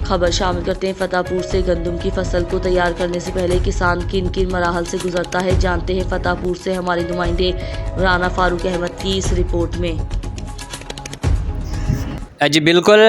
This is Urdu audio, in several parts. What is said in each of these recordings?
خبر شامل کرتے ہیں فتح پور سے۔ گندم کی فصل کو تیار کرنے سے پہلے کسان کن کن مراحل سے گزرتا ہے، جانتے ہیں فتح پور سے ہمارے نمائندے رانا فاروق احمد کی اس رپورٹ میں۔ جی بالکل،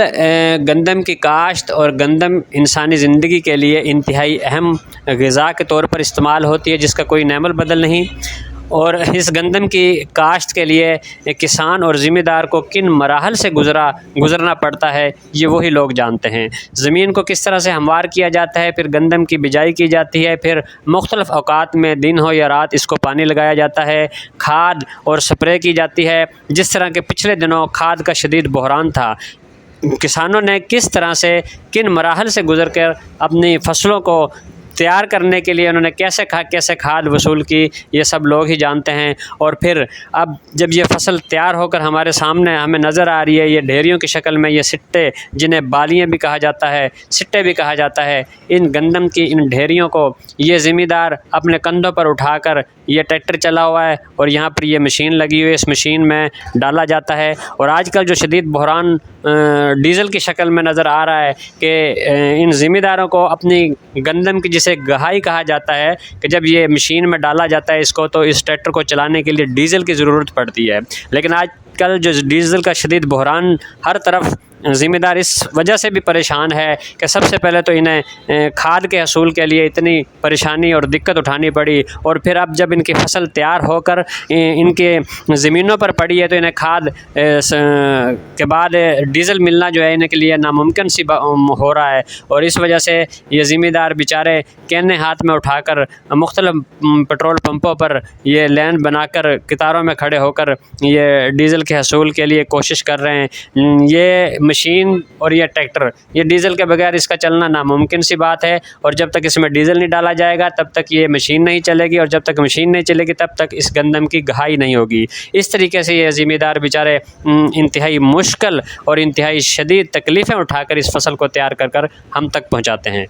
گندم کی کاشت اور گندم انسانی زندگی کے لیے انتہائی اہم غذا کے طور پر استعمال ہوتی ہے، جس کا کوئی نعم البدل نہیں۔ اور اس گندم کی کاشت کے لیے کسان اور ذمہ دار کو کن مراحل سے گزرنا پڑتا ہے، یہ وہی لوگ جانتے ہیں۔ زمین کو کس طرح سے ہموار کیا جاتا ہے، پھر گندم کی بجائی کی جاتی ہے، پھر مختلف اوقات میں دن ہو یا رات اس کو پانی لگایا جاتا ہے، کھاد اور سپرے کی جاتی ہے۔ جس طرح کہ پچھلے دنوں کھاد کا شدید بحران تھا، کسانوں نے کس طرح سے کن مراحل سے گزر کر اپنی فصلوں کو تیار کرنے کے لیے انہوں نے کیسے کھاد وصول کی، یہ سب لوگ ہی جانتے ہیں۔ اور پھر اب جب یہ فصل تیار ہو کر ہمارے سامنے ہمیں نظر آ رہی ہے، یہ ڈھیریوں کی شکل میں، یہ سٹے جنہیں بالیاں بھی کہا جاتا ہے، سٹے بھی کہا جاتا ہے، ان گندم کی ان ڈھیریوں کو یہ ذمہ دار اپنے کندھوں پر اٹھا کر، یہ ٹریکٹر چلا ہوا ہے اور یہاں پر یہ مشین لگی ہوئی ہے، اس مشین میں ڈالا جاتا ہے۔ اور آج کل جو شدید بحران ڈیزل کی شکل میں نظر آ رہا ہے کہ ان ذمہ داروں کو اپنی گندم کی جسے گہائی کہا جاتا ہے کہ جب یہ مشین میں ڈالا جاتا ہے اس کو، تو اس ٹریکٹر کو چلانے کے لیے ڈیزل کی ضرورت پڑتی ہے۔ لیکن آج کل جو ڈیزل کا شدید بحران ہر طرف، ذمہ دار اس وجہ سے بھی پریشان ہے کہ سب سے پہلے تو انہیں کھاد کے حصول کے لیے اتنی پریشانی اور دقت اٹھانی پڑی، اور پھر اب جب ان کی فصل تیار ہو کر ان کے زمینوں پر پڑی ہے تو انہیں کھاد کے بعد ڈیزل ملنا جو ہے ان کے لیے ناممکن سی ہو رہا ہے۔ اور اس وجہ سے یہ ذمہ دار بیچارے کینے ہاتھ میں اٹھا کر مختلف پٹرول پمپوں پر یہ لین بنا کر قطاروں میں کھڑے ہو کر یہ ڈیزل کے حصول کے لیے کوشش کر رہے ہیں۔ یہ مشین اور یہ ٹریکٹر، یہ ڈیزل کے بغیر اس کا چلنا ناممکن سی بات ہے، اور جب تک اس میں ڈیزل نہیں ڈالا جائے گا تب تک یہ مشین نہیں چلے گی، اور جب تک مشین نہیں چلے گی تب تک اس گندم کی گہائی نہیں ہوگی۔ اس طریقے سے یہ ذمہ دار بیچارے انتہائی مشکل اور انتہائی شدید تکلیفیں اٹھا کر اس فصل کو تیار کر ہم تک پہنچاتے ہیں۔